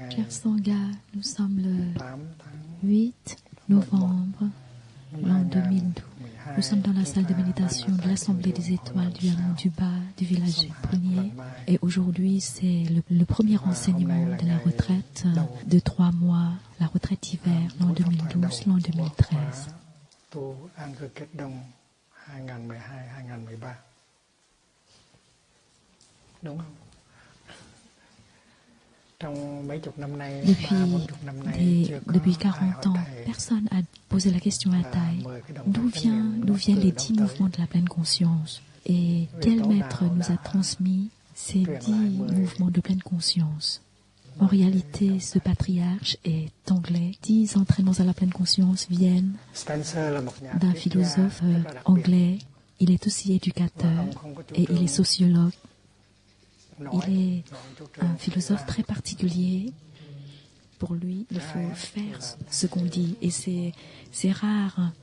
Chers Sangha, nous sommes le 8 novembre l'an 2012. Nous sommes dans la salle de méditation de l'Assemblée des étoiles du hameau du bas du village Prunier. Et aujourd'hui, c'est le premier enseignement de la retraite de 3 mois, la retraite hiver, l'an 2012, l'an 2013. Depuis 40 ans, personne n'a posé la question à Thaï, d'où viennent les 10 mouvements de la pleine conscience et quel maître nous a transmis ces 10 mouvements de pleine conscience. En réalité, ce patriarche est anglais. 10 entraînements à la pleine conscience viennent d'un philosophe anglais. Il est aussi éducateur et il est sociologue. Il est un philosophe très particulier. Pour lui, il faut faire ce qu'on dit. Et c'est rare.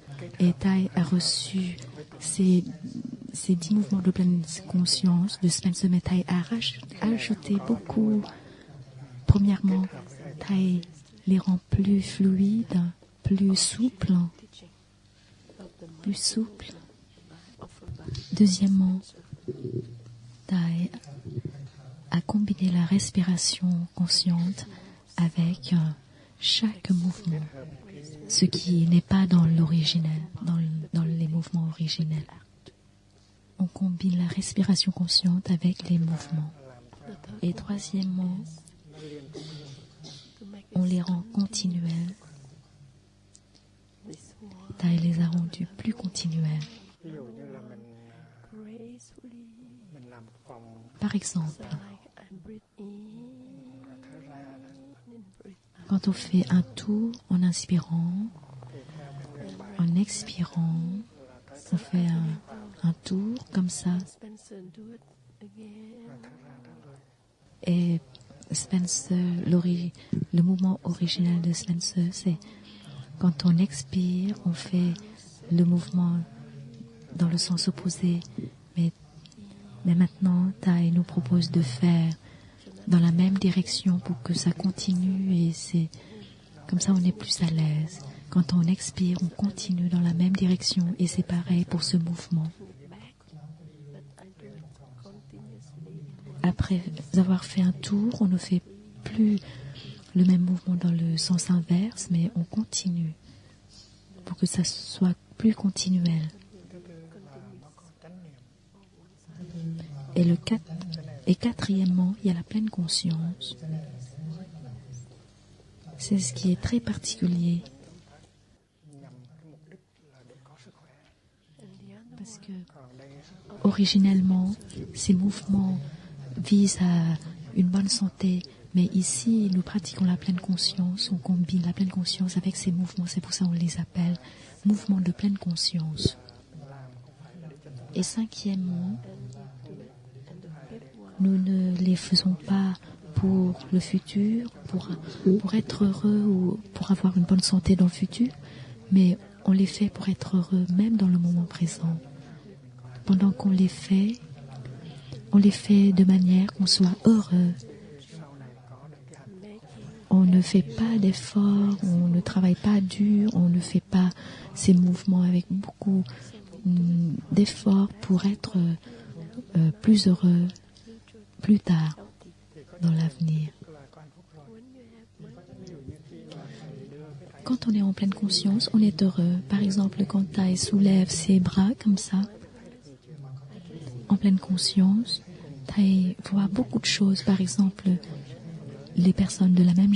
Et Thaï a reçu ces 10 mouvements de pleine conscience de Spencer, mais Thaï a ajouté beaucoup. Premièrement, Thaï les rend plus fluides, plus souples. Deuxièmement, Thaï a combiné la respiration consciente avec chaque mouvement, ce qui n'est pas dans l'originel, dans les mouvements originels. On combine la respiration consciente avec les mouvements. Et troisièmement, on les rend continuels. Thaï les a rendus plus continuels. Par exemple, quand on fait un tour en inspirant, en expirant, on fait un tour comme ça. Et Spencer, le mouvement original de Spencer, c'est quand on expire, on fait le mouvement dans le sens opposé. Mais maintenant, Thaï nous propose de faire dans la même direction pour que ça continue et c'est comme ça on est plus à l'aise. Quand on expire, on continue dans la même direction et c'est pareil pour ce mouvement. Après avoir fait un tour, on ne fait plus le même mouvement dans le sens inverse, mais on continue pour que ça soit plus continuel. Et quatrièmement, il y a la pleine conscience. C'est ce qui est très particulier. Parce que, originellement, ces mouvements visent à une bonne santé. Mais ici, nous pratiquons la pleine conscience. On combine la pleine conscience avec ces mouvements. C'est pour ça qu'on les appelle mouvements de pleine conscience. Et cinquièmement, nous ne les faisons pas pour le futur, pour être heureux ou pour avoir une bonne santé dans le futur, mais on les fait pour être heureux même dans le moment présent. Pendant qu'on les fait, on les fait de manière qu'on soit heureux. On ne fait pas d'efforts, on ne travaille pas dur, on ne fait pas ces mouvements avec beaucoup d'efforts pour être plus heureux plus tard dans l'avenir. Quand on est en pleine conscience, on est heureux. Par exemple, quand Thaï soulève ses bras comme ça, en pleine conscience, Thaï voit beaucoup de choses. Par exemple, les personnes de la même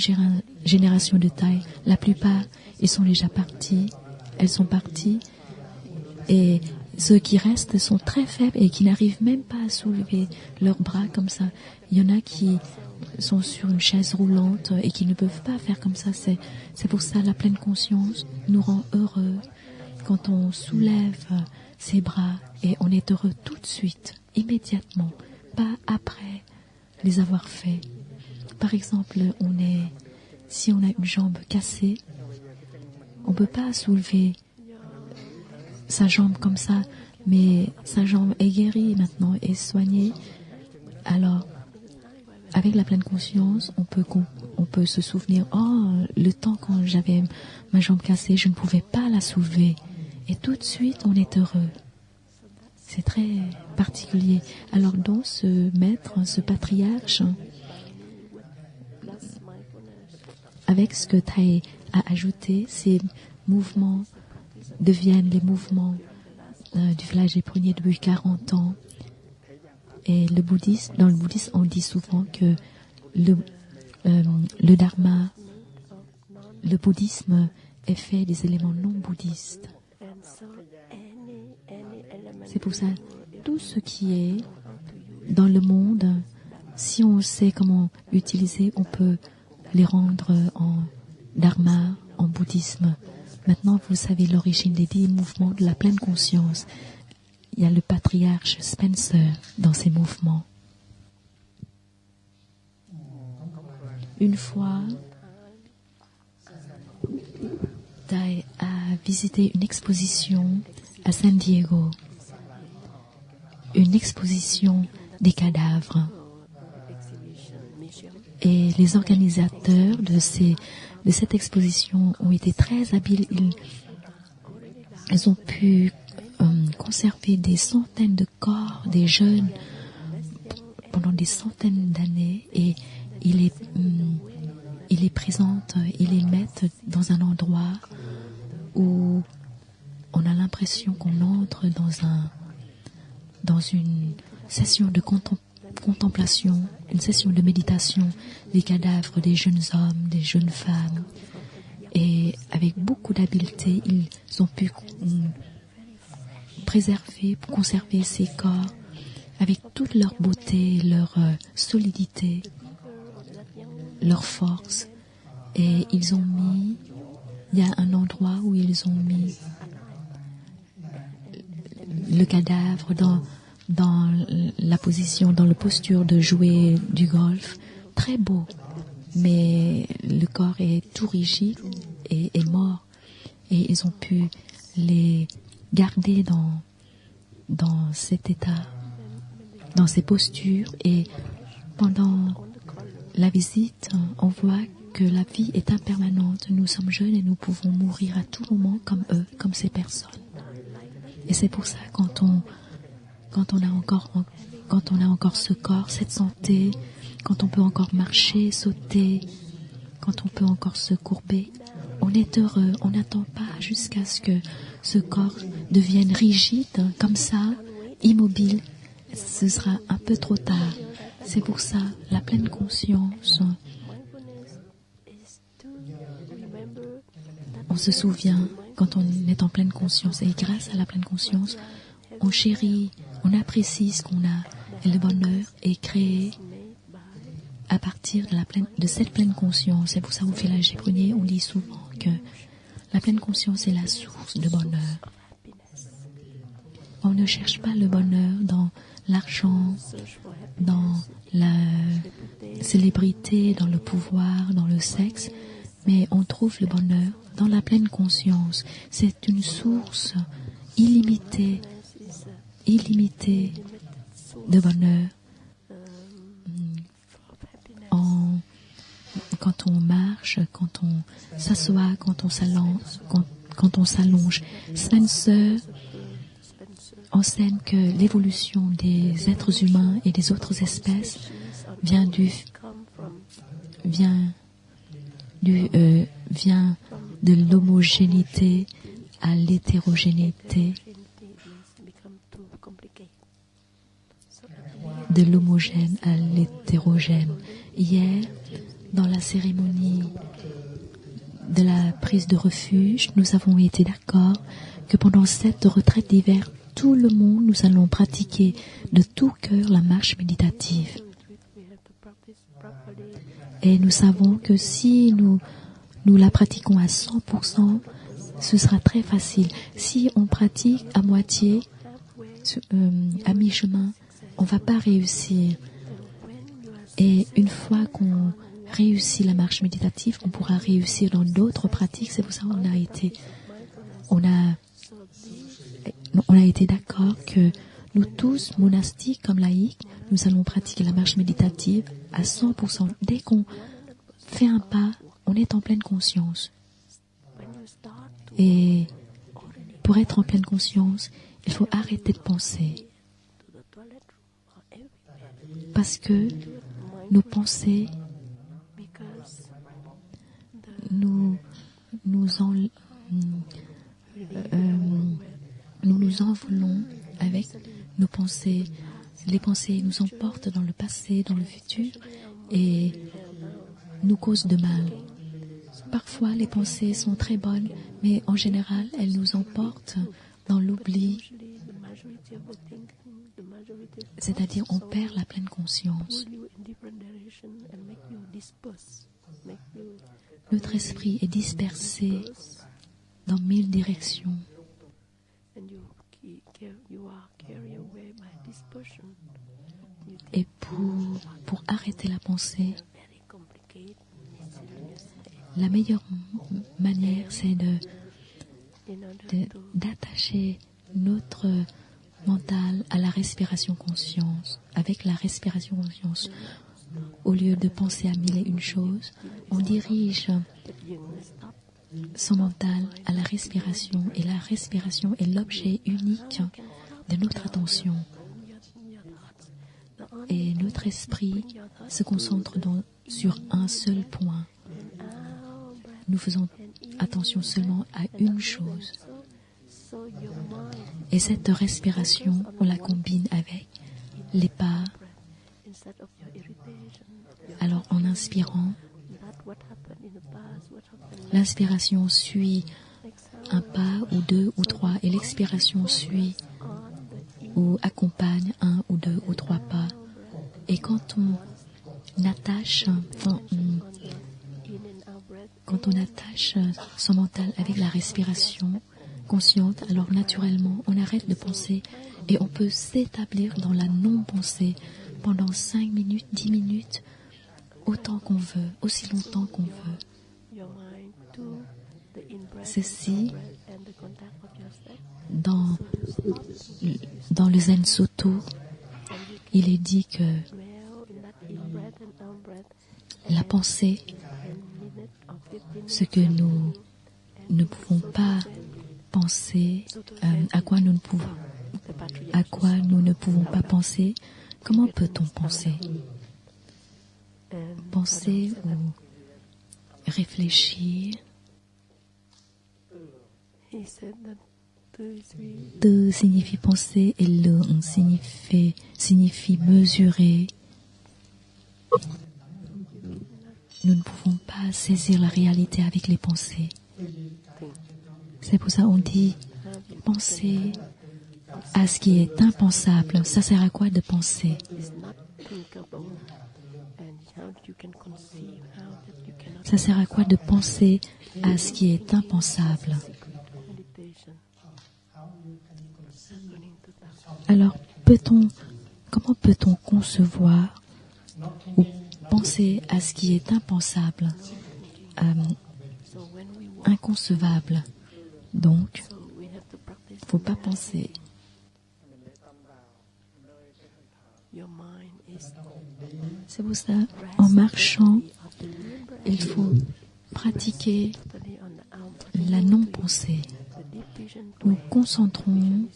génération de Thaï, la plupart, ils sont déjà partis, elles sont parties, et ceux qui restent sont très faibles et qui n'arrivent même pas à soulever leurs bras comme ça. Il y en a qui sont sur une chaise roulante et qui ne peuvent pas faire comme ça. C'est pour ça la pleine conscience nous rend heureux quand on soulève ses bras et on est heureux tout de suite, immédiatement, pas après les avoir faits. Par exemple, si on a une jambe cassée, on ne peut pas soulever sa jambe comme ça, mais sa jambe est guérie maintenant, est soignée. Alors, avec la pleine conscience, on peut se souvenir, le temps quand j'avais ma jambe cassée, je ne pouvais pas la soulever. Et tout de suite, on est heureux. C'est très particulier. Alors donc, ce maître, ce patriarche, avec ce que Thay a ajouté, ces mouvements deviennent les mouvements du village des pruniers depuis 40 ans. Et dans le bouddhisme, on dit souvent que le dharma, le bouddhisme est fait des éléments non bouddhistes. C'est pour ça, tout ce qui est dans le monde, si on sait comment utiliser, on peut les rendre en dharma, en bouddhisme. Maintenant, vous savez l'origine des 10 mouvements de la pleine conscience. Il y a le patriarche Spencer dans ces mouvements. Une fois, Thay a visité une exposition à San Diego, une exposition des cadavres. Et les organisateurs de cette exposition ont été très habiles. Ils ont pu conserver des centaines de corps des jeunes pendant des centaines d'années et ils les présentent, ils les mettent dans un endroit où on a l'impression qu'on entre dans une session de contemplation, une session de méditation des cadavres des jeunes hommes, des jeunes femmes. Et avec beaucoup d'habileté, ils ont pu conserver ces corps avec toute leur beauté, leur solidité, leur force. Et il y a un endroit où ils ont mis le cadavre dans la position, dans la posture de jouer du golf. Très beau. Mais le corps est tout rigide et est mort. Et ils ont pu les garder dans cet état, dans ces postures. Et pendant la visite, on voit que la vie est impermanente. Nous sommes jeunes et nous pouvons mourir à tout moment comme eux, comme ces personnes. Et c'est pour ça quand on a encore ce corps, cette santé, quand on peut encore marcher, sauter, quand on peut encore se courber, on est heureux. On n'attend pas jusqu'à ce que ce corps devienne rigide, comme ça, immobile. Ce sera un peu trop tard. C'est pour ça, la pleine conscience, on se souvient quand on est en pleine conscience. Et grâce à la pleine conscience, on chérit, on apprécie ce qu'on a. Et le bonheur est créé à partir de cette pleine conscience. C'est pour ça, au village des pruniers, on dit souvent que la pleine conscience est la source de bonheur. On ne cherche pas le bonheur dans l'argent, dans la célébrité, dans le pouvoir, dans le sexe, mais on trouve le bonheur dans la pleine conscience. C'est une source illimitée de bonheur. Quand on marche, quand on s'assoit, quand on s'allonge. Spencer enseigne que l'évolution des êtres humains et des autres espèces vient de l'homogénéité à l'hétérogénéité, de l'homogène à l'hétérogène. Hier, dans la cérémonie de la prise de refuge, nous avons été d'accord que pendant cette retraite d'hiver, tout le monde, nous allons pratiquer de tout cœur la marche méditative. Et nous savons que si nous la pratiquons à 100%, ce sera très facile. Si on pratique à moitié, à mi-chemin, on ne va pas réussir. Et une fois qu'on réussit la marche méditative, on pourra réussir dans d'autres pratiques. C'est pour ça qu'on a été d'accord que Nous tous, monastiques comme laïcs, nous allons pratiquer la marche méditative à 100%. Dès qu'on fait un pas, on est en pleine conscience. Et pour être en pleine conscience, il faut arrêter de penser. Parce que nos pensées nous nous envolons avec nos pensées. Les pensées nous emportent dans le passé, dans le futur et nous causent de mal. Parfois, les pensées sont très bonnes, mais en général, elles nous emportent dans l'oubli. C'est-à-dire, on perd la pleine conscience. Notre esprit est dispersé dans 1000 directions. Et pour arrêter la pensée, la meilleure manière, c'est d'attacher notre mental à la respiration conscience. Avec la respiration conscience, au lieu de penser à 1001 choses, on dirige son mental à la respiration. Et la respiration est l'objet unique de notre attention. Et notre esprit se concentre sur un seul point. Nous faisons attention seulement à une chose. Et cette respiration, on la combine avec les pas. Alors en inspirant, l'inspiration suit un pas ou deux ou trois et l'expiration suit ou accompagne un ou deux ou trois pas. Et quand on attache son mental avec la respiration consciente, alors naturellement on arrête de penser et on peut s'établir dans la non-pensée pendant 5 minutes, 10 minutes, autant qu'on veut, aussi longtemps qu'on veut. Ceci, dans le Zen Soto, il est dit que la pensée, ce que nous ne pouvons pas penser, à quoi nous ne pouvons pas penser, comment peut-on penser? Penser ou réfléchir. De signifie penser et le signifie mesurer. Nous ne pouvons pas saisir la réalité avec les pensées. C'est pour ça qu'on dit penser à ce qui est impensable. Ça sert à quoi de penser? Ça sert à quoi de penser à ce qui est impensable? Alors, comment peut-on concevoir ou penser à ce qui est impensable, inconcevable? Donc, il ne faut pas penser. C'est pour ça, en marchant, il faut pratiquer la non-pensée. Nous concentrons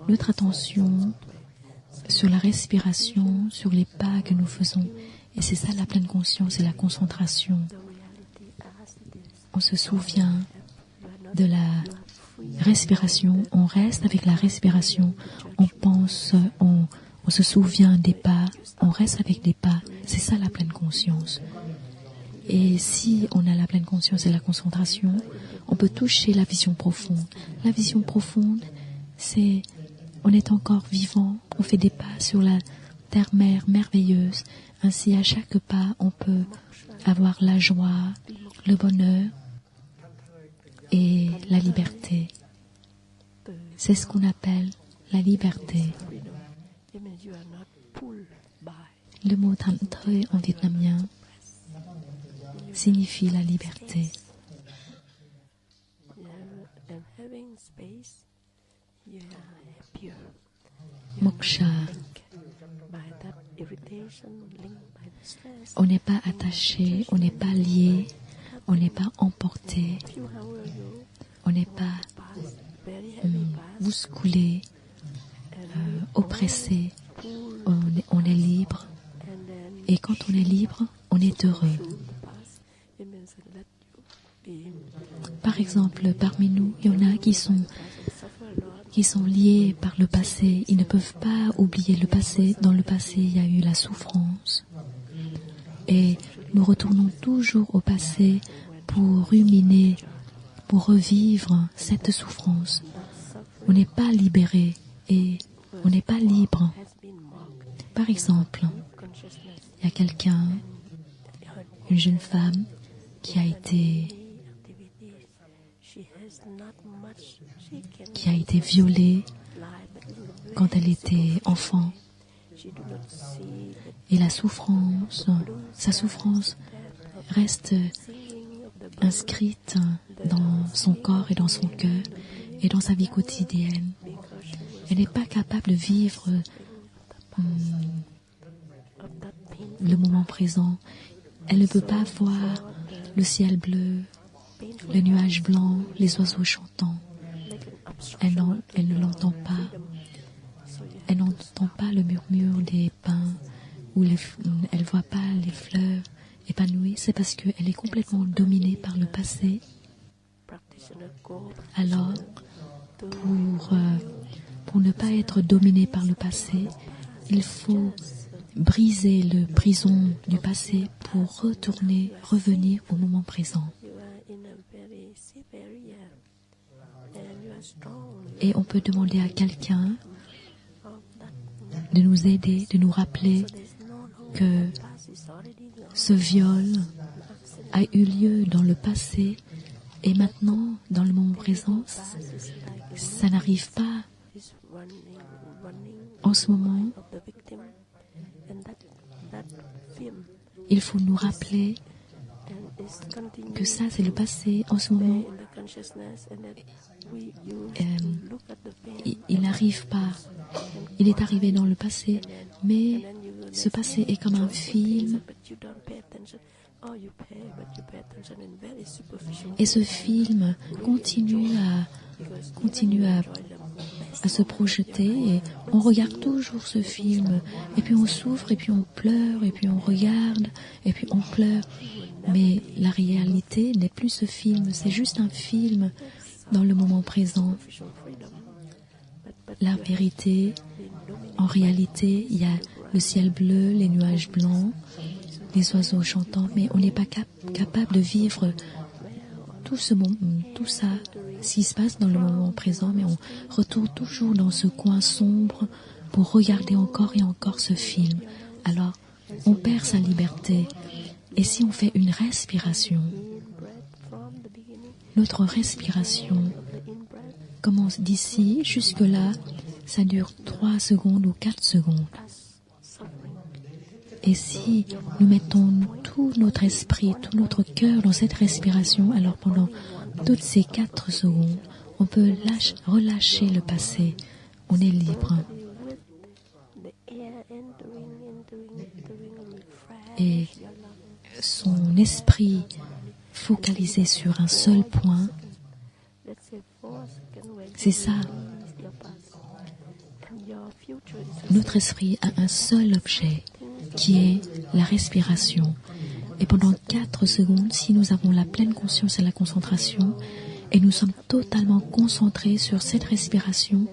notre attention sur la respiration, sur les pas que nous faisons. Et c'est ça la pleine conscience et la concentration. On se souvient de la respiration, on reste avec la respiration, on pense, on se souvient des pas, on reste avec des pas. C'est ça la pleine conscience. Et si on a la pleine conscience et la concentration, on peut toucher la vision profonde. La vision profonde, c'est on est encore vivant, on fait des pas sur la terre-mère merveilleuse. Ainsi, à chaque pas, on peut avoir la joie, le bonheur et la liberté. C'est ce qu'on appelle la liberté. Le mot Thanh Thơi en vietnamien signifie la liberté. moksha. On n'est pas attaché, on n'est pas lié, on n'est pas emporté, on n'est pas bousculé, oppressé. On est libre. Et quand on est libre, on est heureux. Par exemple, parmi nous, il y en a qui sont liés par le passé. Ils ne peuvent pas oublier le passé. Dans le passé, il y a eu la souffrance. Et nous retournons toujours au passé pour ruminer, pour revivre cette souffrance. On n'est pas libéré et on n'est pas libre. Par exemple, il y a quelqu'un, une jeune femme, qui a été violée quand elle était enfant. Et sa souffrance reste inscrite dans son corps et dans son cœur et dans sa vie quotidienne. Elle n'est pas capable de vivre le moment présent. Elle ne peut pas voir le ciel bleu, les nuages blancs, les oiseaux chantants. Elle ne l'entend pas. Elle n'entend pas le murmure des pins ou elle ne voit pas les fleurs épanouies. C'est parce qu'elle est complètement dominée par le passé. Alors, pour ne pas être dominée par le passé, il faut briser le prison du passé pour revenir au moment présent. Et on peut demander à quelqu'un de nous aider, de nous rappeler que ce viol a eu lieu dans le passé et maintenant, dans le moment présent, ça n'arrive pas en ce moment. Il faut nous rappeler que ça, c'est le passé. En ce moment, il n'arrive pas. Il est arrivé dans le passé, mais ce passé est comme un film. Et ce film continue à se projeter et on regarde toujours ce film et puis on souffre et puis on pleure et puis on regarde et puis on pleure. Mais la réalité n'est plus ce film, c'est juste un film dans le moment présent. La vérité, en réalité, il y a le ciel bleu, les nuages blancs, les oiseaux chantants, mais on n'est pas capable de vivre tout ça, ce qui se passe dans le moment présent, mais on retourne toujours dans ce coin sombre pour regarder encore et encore ce film. Alors, on perd sa liberté. Et si on fait une respiration, notre respiration commence d'ici jusque-là, ça dure 3 secondes ou 4 secondes. Et si nous mettons tout notre esprit, tout notre cœur dans cette respiration, alors pendant toutes ces 4 secondes, on peut relâcher le passé. On est libre. Et son esprit focalisé sur un seul point, c'est ça. Notre esprit a un seul objet, qui est la respiration. Et pendant 4 secondes, si nous avons la pleine conscience et la concentration, et nous sommes totalement concentrés sur cette respiration,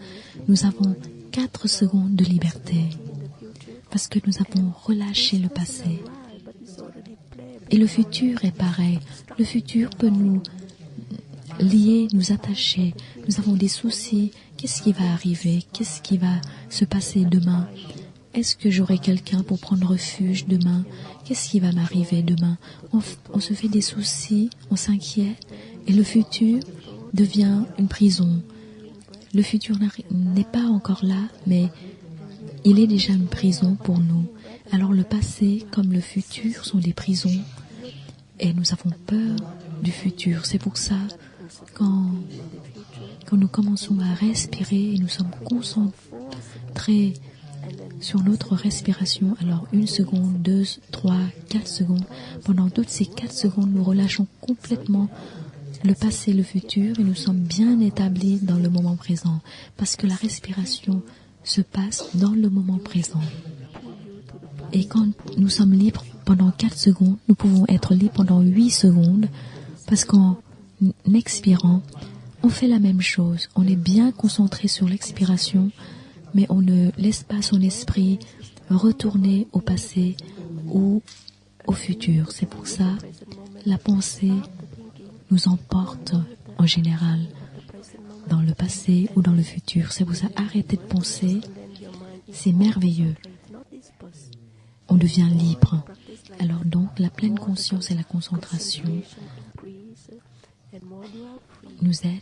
nous avons 4 secondes de liberté. Parce que nous avons relâché le passé. Et le futur est pareil. Le futur peut nous lier, nous attacher. Nous avons des soucis. Qu'est-ce qui va arriver? Qu'est-ce qui va se passer demain? Est-ce que j'aurai quelqu'un pour prendre refuge demain? Qu'est-ce qui va m'arriver demain? On se fait des soucis, on s'inquiète. Et le futur devient une prison. Le futur n'est pas encore là, mais il est déjà une prison pour nous. Alors le passé comme le futur sont des prisons et nous avons peur du futur. C'est pour ça quand nous commençons à respirer et nous sommes concentrés concentrer sur notre respiration. Alors 1 seconde, 2, 3, 4 secondes. Pendant toutes ces 4 secondes, nous relâchons complètement le passé, le futur, et nous sommes bien établis dans le moment présent. Parce que la respiration se passe dans le moment présent. Et quand nous sommes libres pendant 4 secondes, nous pouvons être libres pendant 8 secondes. Parce qu'en expirant, on fait la même chose. On est bien concentré sur l'expiration, mais on ne laisse pas son esprit retourner au passé ou au futur. C'est pour ça la pensée nous emporte en général dans le passé ou dans le futur. C'est pour ça arrêter de penser, c'est merveilleux. On devient libre. Alors donc la pleine conscience et la concentration nous aident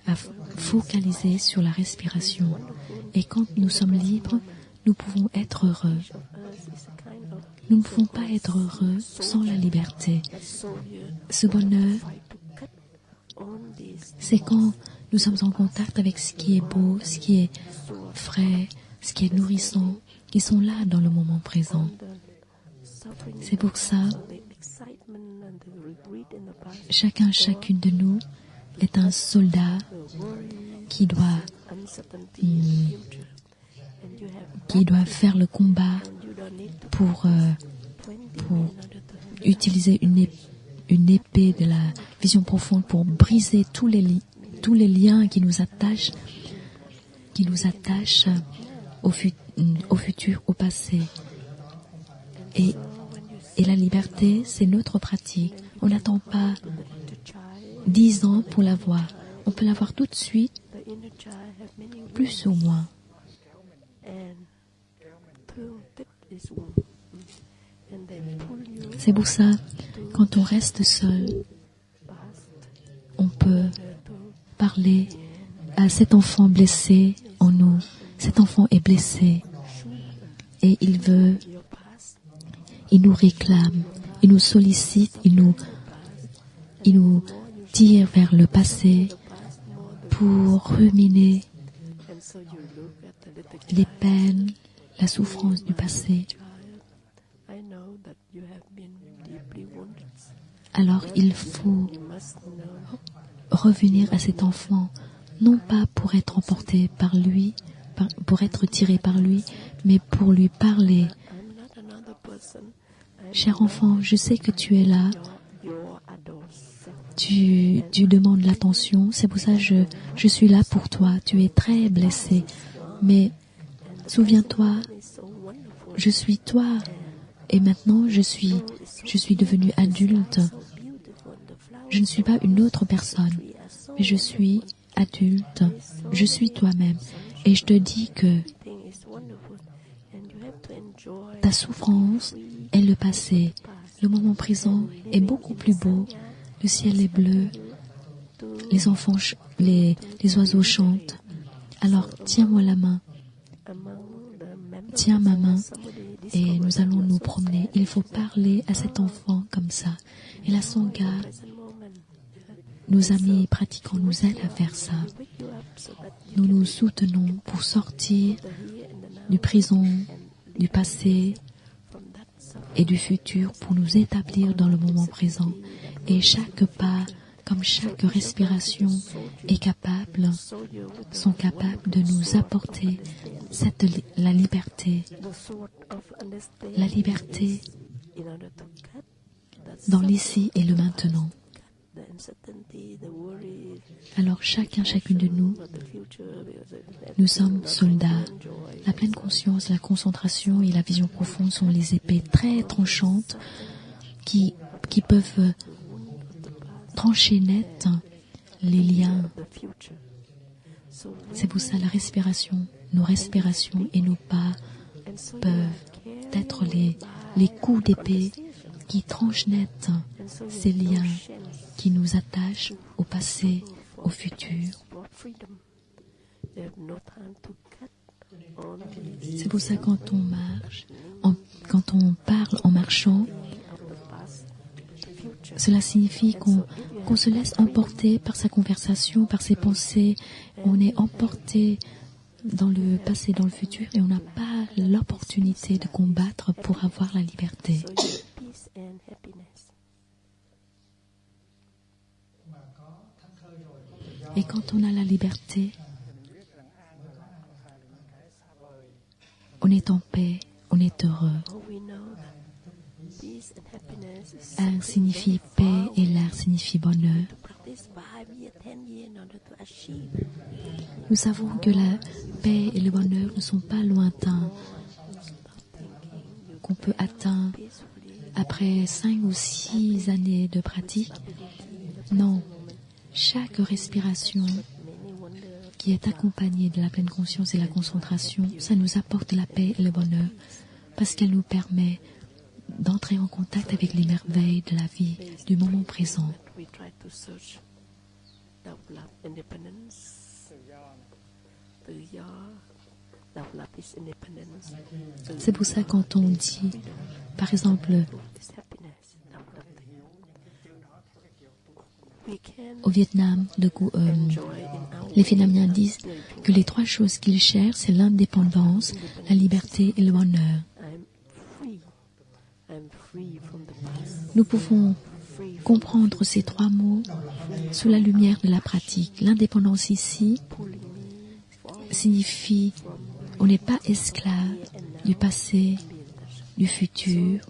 à focaliser sur la respiration. Et quand nous sommes libres, nous pouvons être heureux. Nous ne pouvons pas être heureux sans la liberté. Ce bonheur, c'est quand nous sommes en contact avec ce qui est beau, ce qui est frais, ce qui est nourrissant, qui sont là dans le moment présent. C'est pour ça, chacune de nous est un soldat qui doit faire le combat pour utiliser une épée de la vision profonde pour briser tous les liens qui nous attachent au futur, au passé. Et la liberté, c'est notre pratique. On n'attend pas 10 ans pour l'avoir. On peut l'avoir tout de suite, plus ou moins. C'est pour ça, quand on reste seul, on peut parler à cet enfant blessé en nous. Cet enfant est blessé et il nous réclame, il nous sollicite, il nous tire vers le passé pour ruminer les peines, la souffrance du passé. Alors il faut revenir à cet enfant, non pas pour être emporté par lui, pour être tiré par lui, mais pour lui parler. Cher enfant, je sais que tu es là. Tu demandes l'attention. C'est pour ça que je suis là pour toi. Tu es très blessé. Mais souviens-toi, je suis toi. Et maintenant, je suis devenue adulte. Je ne suis pas une autre personne. Mais je suis adulte. Je suis toi-même. Et je te dis que ta souffrance est le passé. Le moment présent est beaucoup plus beau. Le ciel est bleu. Les enfants, les oiseaux chantent. Alors, tiens-moi la main. Tiens ma main et nous allons nous promener. Il faut parler à cet enfant comme ça. Et la Sangha, nos amis pratiquants nous aident à faire ça. Nous nous soutenons pour sortir du prison, du passé et du futur pour nous établir dans le moment présent. Et chaque pas, comme chaque respiration sont capables de nous apporter la liberté. La liberté dans l'ici et le maintenant. Alors chacune de nous sommes soldats. La pleine conscience, la concentration et la vision profonde sont les épées très tranchantes qui peuvent trancher net les liens. C'est pour ça la respiration, nos respirations et nos pas peuvent être les coups d'épée qui tranchent net ces liens qui nous attachent au passé, au futur. C'est pour ça quand on marche, quand on parle en marchant, cela signifie qu'on se laisse emporter par sa conversation, par ses pensées. On est emporté dans le passé, dans le futur, et on n'a pas l'opportunité de combattre pour avoir la liberté. Et quand on a la liberté, on est en paix, on est heureux. Un signifie paix et l'air signifie bonheur. Nous savons que la paix et le bonheur ne sont pas lointains, qu'on peut atteindre après 5 ou 6 années de pratique. Non, chaque respiration qui est accompagnée de la pleine conscience et la concentration, ça nous apporte la paix et le bonheur parce qu'elle nous permet d'entrer en contact avec les merveilles de la vie, du moment présent. C'est pour ça quand on dit, par exemple, au Vietnam, les Vietnamiens disent que les 3 choses qu'ils cherchent, c'est l'indépendance, la liberté et le bonheur. Nous pouvons comprendre ces 3 mots sous la lumière de la pratique. L'indépendance ici signifie on n'est pas esclave du passé, du futur,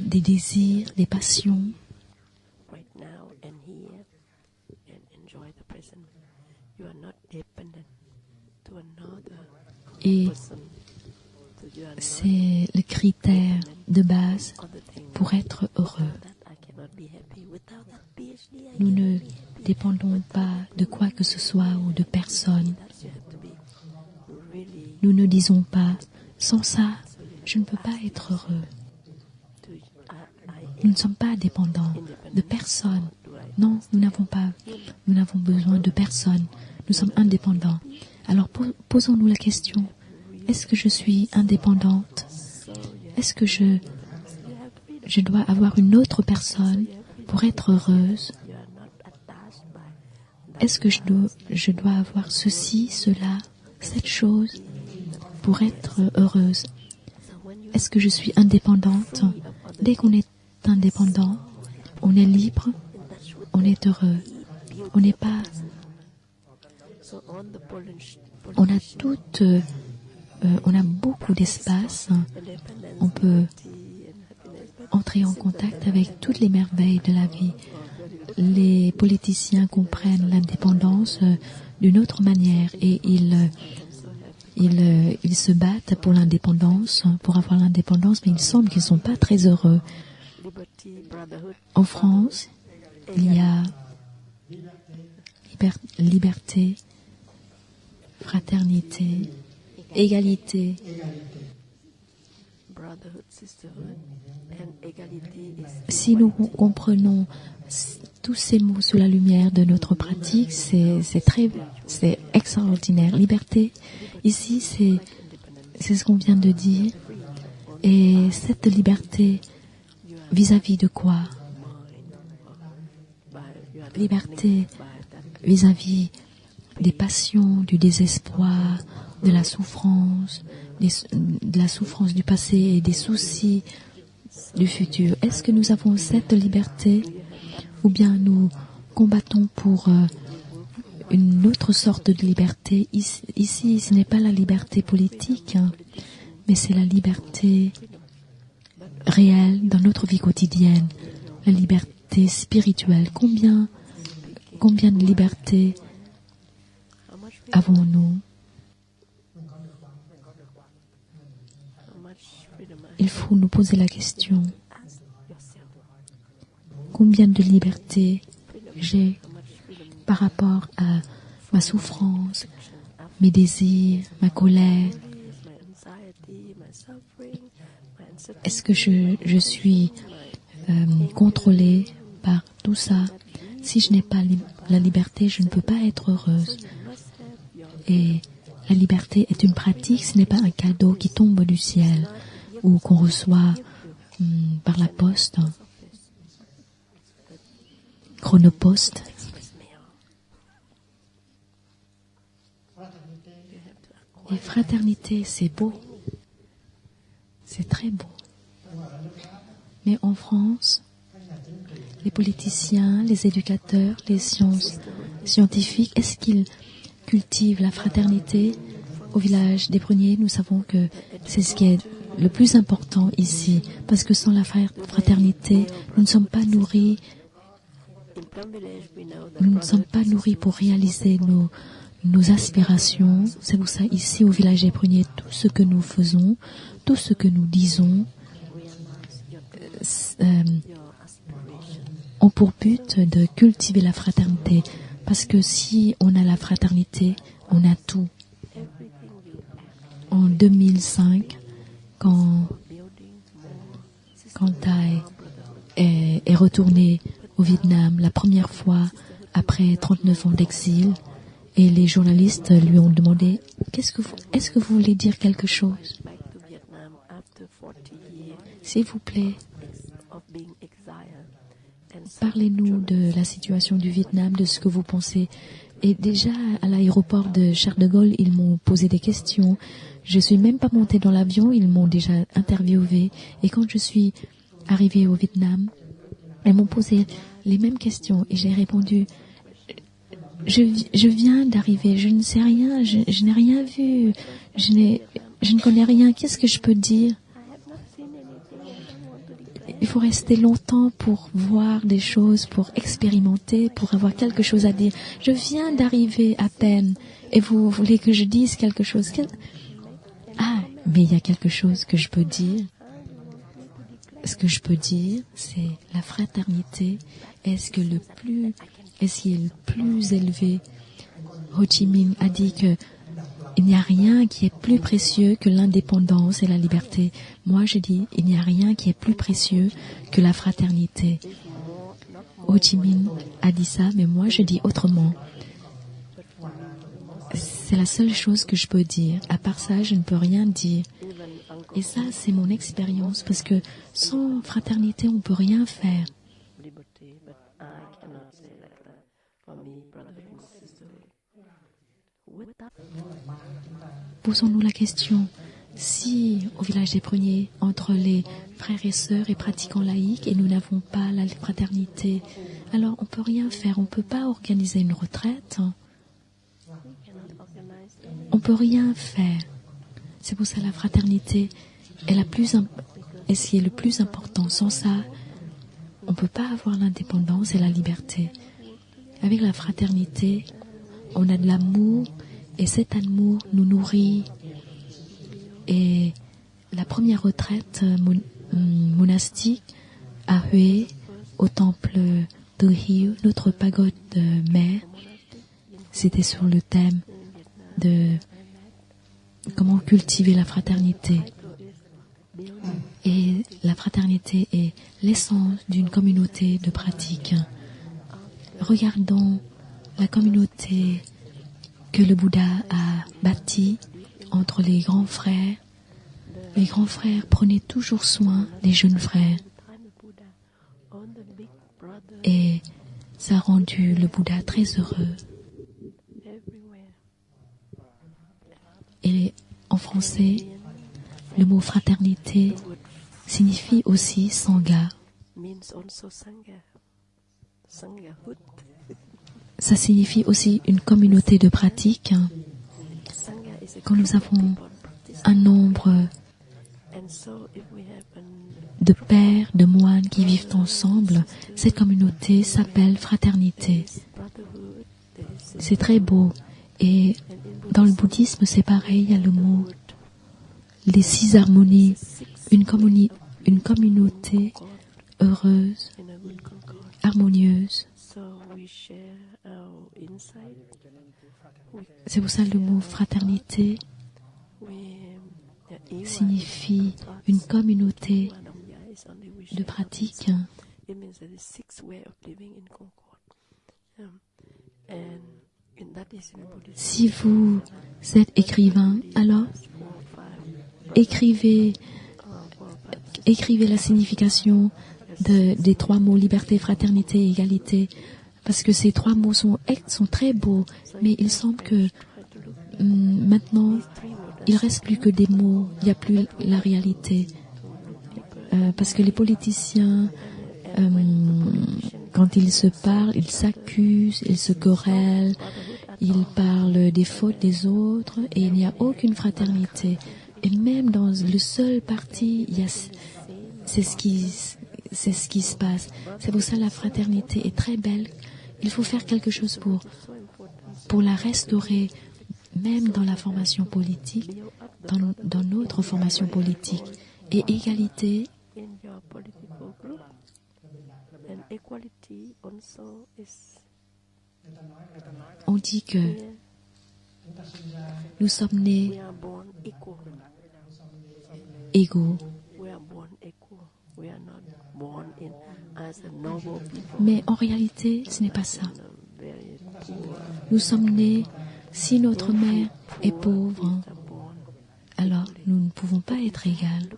des désirs, des passions. Et c'est le critère de base pour être heureux. Nous ne dépendons pas de quoi que ce soit ou de personne. Nous ne disons pas, sans ça, je ne peux pas être heureux. Nous ne sommes pas dépendants de personne. Non, nous n'avons besoin de personne. Nous sommes indépendants. Alors posons-nous la question, est-ce que je suis indépendante? Est-ce que je dois avoir une autre personne pour être heureuse? Est-ce que je dois avoir ceci, cela, cette chose pour être heureuse? Est-ce que je suis indépendante? Dès qu'on est indépendant, on est libre, on est heureux. On n'est pas... On a beaucoup d'espace. On peut entrer en contact avec toutes les merveilles de la vie. Les politiciens comprennent l'indépendance d'une autre manière et ils se battent pour l'indépendance, pour avoir l'indépendance, mais il semble qu'ils ne sont pas très heureux. En France, il y a liberté, fraternité, égalité. Si nous comprenons tous ces mots sous la lumière de notre pratique, c'est extraordinaire. Liberté, ici, c'est ce qu'on vient de dire. Et cette liberté, vis-à-vis de quoi? Liberté vis-à-vis des passions, du désespoir, de la souffrance, de la souffrance du passé et des soucis du futur. Est-ce que nous avons cette liberté ou bien nous combattons pour une autre sorte de liberté? Ici, ce n'est pas la liberté politique, mais c'est la liberté réelle dans notre vie quotidienne, la liberté spirituelle. Combien de liberté avons-nous? Il faut nous poser la question. Combien de liberté j'ai par rapport à ma souffrance, mes désirs, ma colère? Est-ce que je suis contrôlée par tout ça? Si je n'ai pas la liberté, je ne peux pas être heureuse. Et la liberté est une pratique, ce n'est pas un cadeau qui tombe du ciel ou qu'on reçoit par la poste, chronopost. Et fraternité, c'est beau. C'est très beau. Mais en France, les politiciens, les éducateurs, les scientifiques, est-ce qu'ils cultivent la fraternité? Au village des Pruniers, nous savons que c'est ce qui est le plus important ici, parce que sans la fraternité, nous ne sommes pas nourris. Nous ne sommes pas nourris pour réaliser nos aspirations. C'est pour ça, ici, au village des Pruniers, tout ce que nous faisons, tout ce que nous disons, ont pour but de cultiver la fraternité. Parce que si on a la fraternité, on a tout. En 2005, quand Thai est retourné au Vietnam la première fois après 39 ans d'exil, et les journalistes lui ont demandé est-ce que vous voulez dire quelque chose? S'il vous plaît, parlez-nous de la situation du Vietnam, de ce que vous pensez. Et déjà, à l'aéroport de Charles de Gaulle, ils m'ont posé des questions. Je suis même pas montée dans l'avion, ils m'ont déjà interviewée. Et quand je suis arrivée au Vietnam, ils m'ont posé les mêmes questions. Et j'ai répondu, je viens d'arriver, je ne sais rien, je n'ai rien vu, je ne connais rien, qu'est-ce que je peux dire? Il faut rester longtemps pour voir des choses, pour expérimenter, pour avoir quelque chose à dire. Je viens d'arriver à peine et vous voulez que je dise quelque chose. Ah, mais il y a quelque chose que je peux dire. Ce que je peux dire, c'est la fraternité. Est-ce qui est le plus élevé? Ho Chi Minh a dit que il n'y a rien qui est plus précieux que l'indépendance et la liberté. Moi, je dis, il n'y a rien qui est plus précieux que la fraternité. Ho Chi Minh a dit ça, mais moi, je dis autrement. C'est la seule chose que je peux dire. À part ça, je ne peux rien dire. Et ça, c'est mon expérience, parce que sans fraternité, on ne peut rien faire. Posons-nous la question, si au village des Pruniers, entre les frères et sœurs et pratiquants laïcs, et nous n'avons pas la fraternité, alors on ne peut rien faire, on ne peut pas organiser une retraite, on ne peut rien faire. C'est pour ça la fraternité est ce qui est le plus important. Sans ça, on ne peut pas avoir l'indépendance et la liberté. Avec la fraternité, on a de l'amour, et cet amour nous nourrit. Et la première retraite monastique à Hue, au temple de Hieu, notre pagode mère, c'était sur le thème de comment cultiver la fraternité. Et la fraternité est l'essence d'une communauté de pratique. Regardons la communauté que le Bouddha a bâtie entre les grands frères. Les grands frères prenaient toujours soin des jeunes frères. Et ça a rendu le Bouddha très heureux. Et en français, le mot fraternité signifie aussi sangha. Ça signifie aussi une communauté de pratique. Quand nous avons un nombre de pères, de moines qui vivent ensemble, cette communauté s'appelle fraternité. C'est très beau. Et dans le bouddhisme, c'est pareil, il y a le mot, les 6 harmonies, une communauté heureuse, harmonieuse. C'est pour ça que le mot fraternité signifie une communauté de pratique. Si vous êtes écrivain, alors écrivez la signification des 3 mots liberté, fraternité et égalité, parce que ces 3 mots sont très beaux, mais il semble que maintenant il reste plus que des mots, il n'y a plus la réalité. Parce que les politiciens, quand ils se parlent, ils s'accusent, ils se querellent, ils parlent des fautes des autres et il n'y a aucune fraternité. Et même dans le seul parti, c'est ce qui se passe. C'est pour ça que la fraternité est très belle. Il faut faire quelque chose pour la restaurer, même dans la formation politique, dans notre formation politique. Et égalité, on dit que nous sommes nés égaux. Mais en réalité, ce n'est pas ça. Nous sommes nés, si notre mère est pauvre, alors nous ne pouvons pas être égales.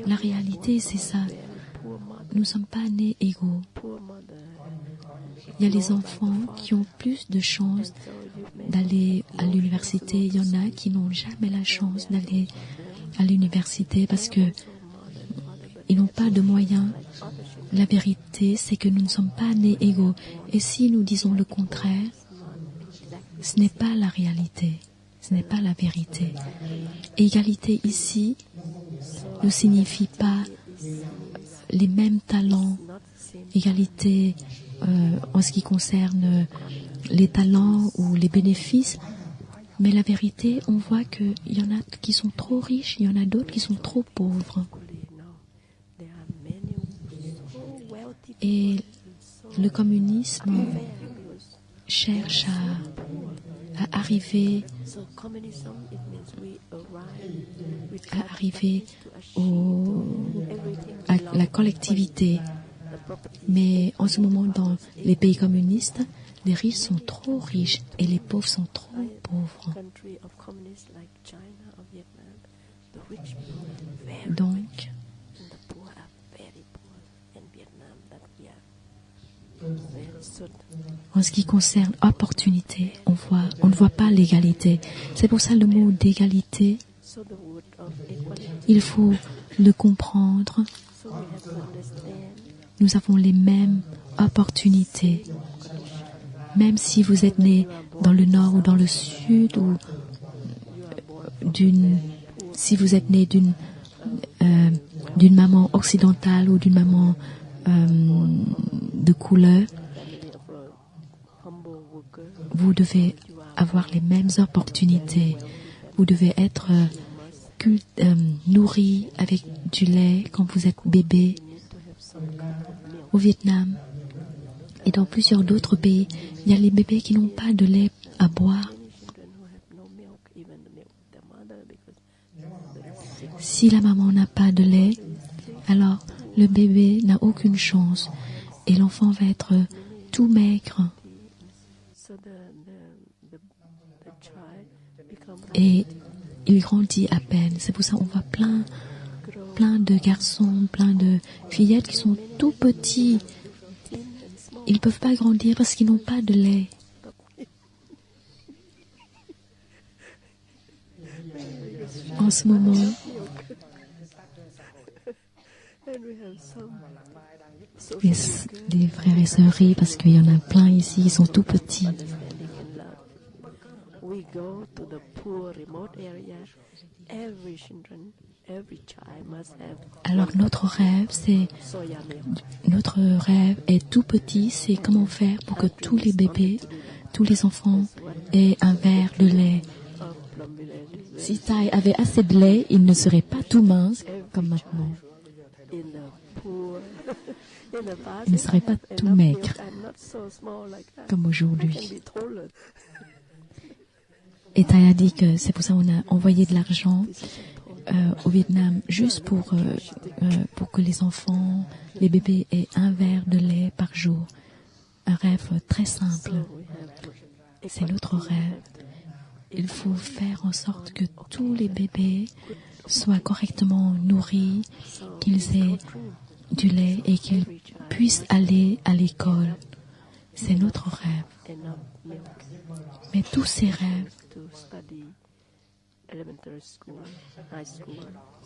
La réalité, c'est ça. Nous ne sommes pas nés égaux. Il y a les enfants qui ont plus de chances d'aller à l'université. Il y en a qui n'ont jamais la chance d'aller à l'université parce que ils n'ont pas de moyens. La vérité, c'est que nous ne sommes pas nés égaux. Et si nous disons le contraire, ce n'est pas la réalité. Ce n'est pas la vérité. Égalité ici ne signifie pas les mêmes talents. Égalité en ce qui concerne les talents ou les bénéfices. Mais la vérité, on voit qu'il y en a qui sont trop riches, il y en a d'autres qui sont trop pauvres. Et le communisme cherche à arriver à la collectivité. Mais en ce moment, dans les pays communistes, les riches sont trop riches et les pauvres sont trop pauvres. Donc, en ce qui concerne opportunité, on ne voit pas l'égalité. C'est pour ça le mot d'égalité, il faut le comprendre. Nous avons les mêmes opportunités. Même si vous êtes né dans le nord ou dans le sud, ou si vous êtes né d'une maman occidentale ou d'une maman de couleur, vous devez avoir les mêmes opportunités. Vous devez être nourri avec du lait quand vous êtes bébé. Au Vietnam et dans plusieurs d'autres pays, il y a les bébés qui n'ont pas de lait à boire. Si la maman n'a pas de lait, alors le bébé n'a aucune chance et l'enfant va être tout maigre. Et il grandit à peine. C'est pour ça qu'on voit plein de garçons, plein de fillettes qui sont tout petits. Ils ne peuvent pas grandir parce qu'ils n'ont pas de lait. En ce moment, les frères et sœurs rient parce qu'il y en a plein ici, ils sont tout petits. Alors notre rêve est tout petit, c'est comment faire pour que tous les bébés, tous les enfants aient un verre de lait. Si Tai avait assez de lait, il ne serait pas tout mince comme maintenant. Il ne serait pas tout maigre comme aujourd'hui. Et Tai a dit que c'est pour ça qu'on a envoyé de l'argent au Vietnam juste pour que les enfants, les bébés aient un verre de lait par jour. Un rêve très simple. C'est notre rêve. Il faut faire en sorte que tous les bébés soient correctement nourris, qu'ils aient du lait et qu'ils puissent aller à l'école. C'est notre rêve. Mais tous ces rêves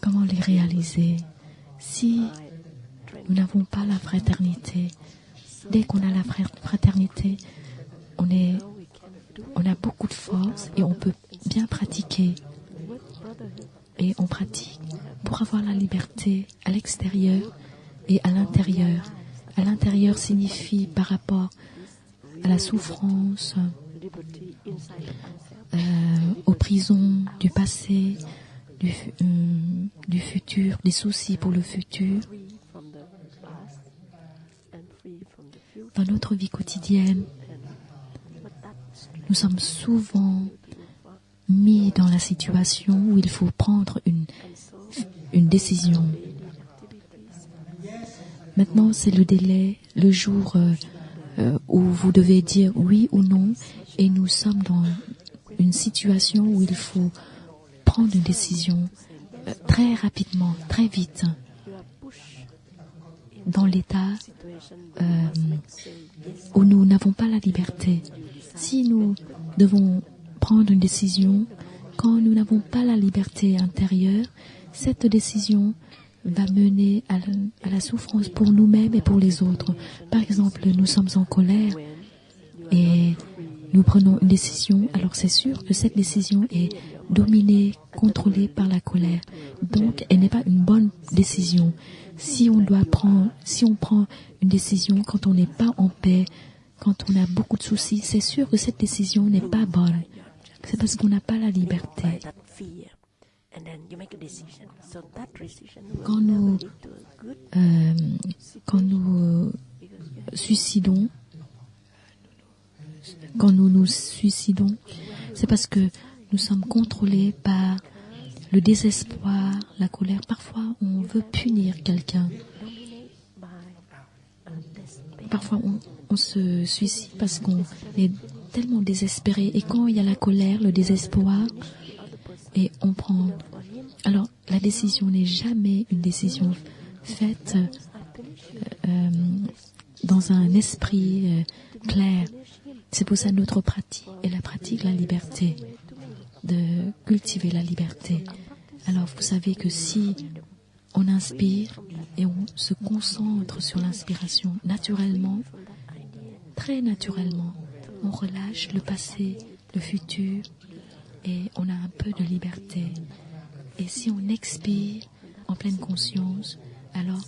Comment les réaliser? Si nous n'avons pas la fraternité, dès qu'on a la fraternité, on a beaucoup de force et on peut bien pratiquer. Et on pratique pour avoir la liberté à l'extérieur et à l'intérieur. À l'intérieur signifie par rapport à la souffrance, aux prisons du passé, du futur, des soucis pour le futur. Dans notre vie quotidienne, nous sommes souvent mis dans la situation où il faut prendre une décision. Maintenant, c'est le délai, le jour où vous devez dire oui ou non, et nous sommes dans une situation où il faut prendre une décision très rapidement, très vite, dans l'état où nous n'avons pas la liberté. Si nous devons prendre une décision, quand nous n'avons pas la liberté intérieure, cette décision va mener à la souffrance pour nous-mêmes et pour les autres. Par exemple, nous sommes en colère et nous prenons une décision, alors c'est sûr que cette décision est dominée, contrôlée par la colère. Donc, elle n'est pas une bonne décision. Si on prend une décision quand on n'est pas en paix, quand on a beaucoup de soucis, c'est sûr que cette décision n'est pas bonne. C'est parce qu'on n'a pas la liberté. Quand nous suicidons, nous suicidons, c'est parce que nous sommes contrôlés par le désespoir, la colère. Parfois, on veut punir quelqu'un. Parfois, on se suicide parce qu'on est tellement désespéré. Et quand il y a la colère, le désespoir, et on prend... Alors, la décision n'est jamais une décision faite dans un esprit clair. C'est pour ça notre pratique est la pratique de la liberté, de cultiver la liberté. Alors, vous savez que si on inspire et on se concentre sur l'inspiration naturellement, très naturellement, on relâche le passé, le futur et on a un peu de liberté. Et si on expire en pleine conscience, alors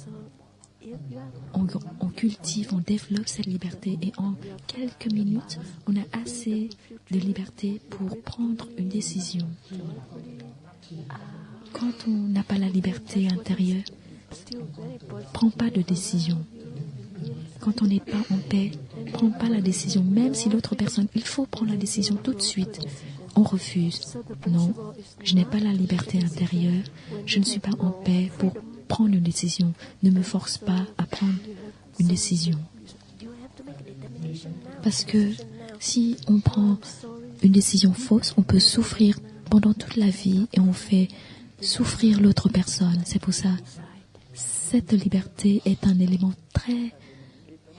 on cultive, on développe cette liberté et en quelques minutes, on a assez de liberté pour prendre une décision. Quand on n'a pas la liberté intérieure, prends pas de décision. Quand on n'est pas en paix, prends pas la décision, même si l'autre personne, il faut prendre la décision tout de suite. On refuse. Non, je n'ai pas la liberté intérieure, je ne suis pas en paix pour prendre une décision. Ne me force pas à prendre une décision. Parce que si on prend une décision fausse, on peut souffrir pendant toute la vie et on fait souffrir l'autre personne. C'est pour ça, cette liberté est un élément très,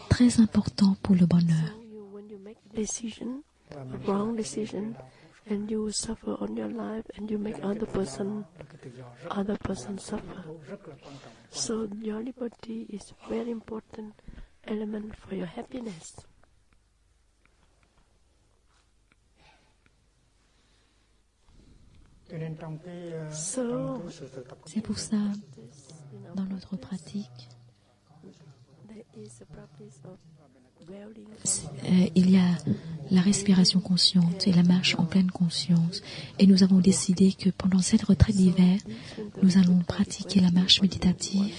très important pour le bonheur. And you suffer on your life, and you make other person suffer. So your liberty is a very important element for your happiness. So, c'est pour ça, dans notre pratique, il y a la respiration consciente et la marche en pleine conscience. Et nous avons décidé que pendant cette retraite d'hiver, nous allons pratiquer la marche méditative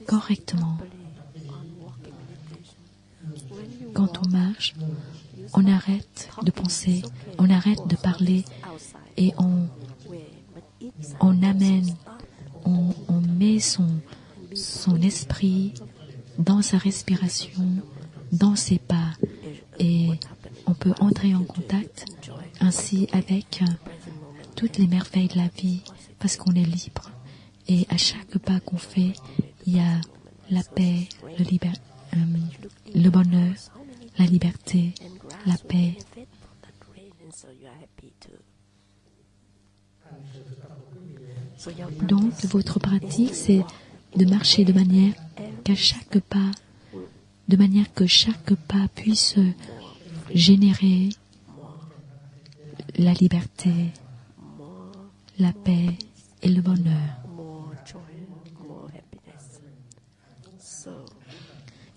correctement. Quand on marche, on arrête de penser, on arrête de parler et on amène, on met son esprit dans sa respiration, dans ses pas, et on peut entrer en contact ainsi avec toutes les merveilles de la vie parce qu'on est libre. Et à chaque pas qu'on fait, il y a la paix, le bonheur, la liberté, la paix. Donc, votre pratique, c'est de marcher de manière que chaque pas puisse générer la liberté, la paix et le bonheur.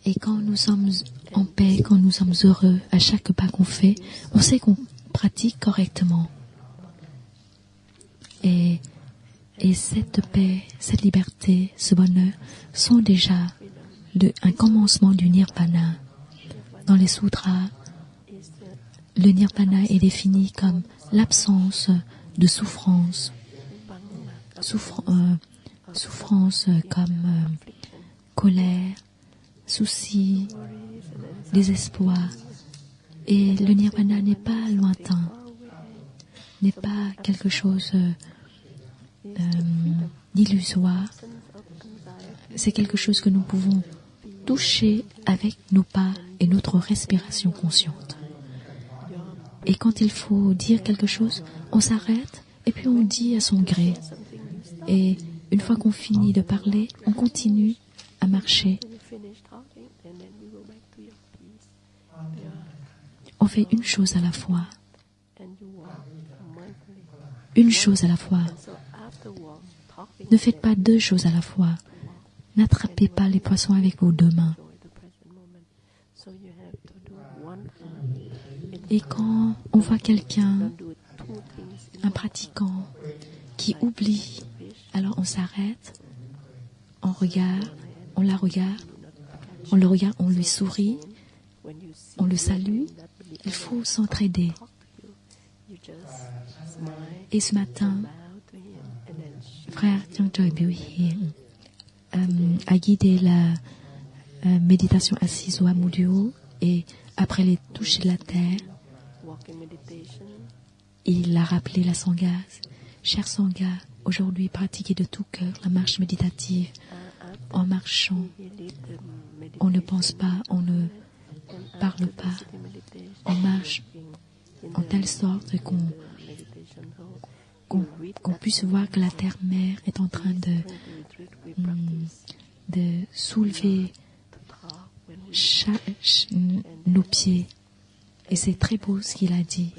Et quand nous sommes en paix, quand nous sommes heureux à chaque pas qu'on fait, on sait qu'on pratique correctement. Et cette paix, cette liberté, ce bonheur sont déjà un commencement du nirvana. Dans les sutras, le nirvana est défini comme l'absence de souffrance. Souffrance comme colère, soucis, désespoir. Et le nirvana n'est pas lointain, n'est pas quelque chose d'illusoire. C'est quelque chose que nous pouvons toucher avec nos pas et notre respiration consciente. Et quand il faut dire quelque chose, on s'arrête et puis on dit à son gré. Et une fois qu'on finit de parler, on continue à marcher. On fait une chose à la fois. Une chose à la fois. Ne faites pas deux choses à la fois. N'attrapez pas les poissons avec vos deux mains. Et quand on voit quelqu'un, un pratiquant, qui oublie, alors on s'arrête, on la regarde, on lui sourit, on le salue. Il faut s'entraider. Et ce matin, frère Tiang Choi Biu Hien a guidé la méditation assise au Hamudio, et après les toucher de la terre, il a rappelé la Sangha. Cher Sangha, aujourd'hui pratiquez de tout cœur la marche méditative. En marchant, on ne pense pas, on ne parle pas, on marche en telle sorte qu'on puisse voir que la terre-mère est en train de soulever nos pieds. Et c'est très beau ce qu'il a dit.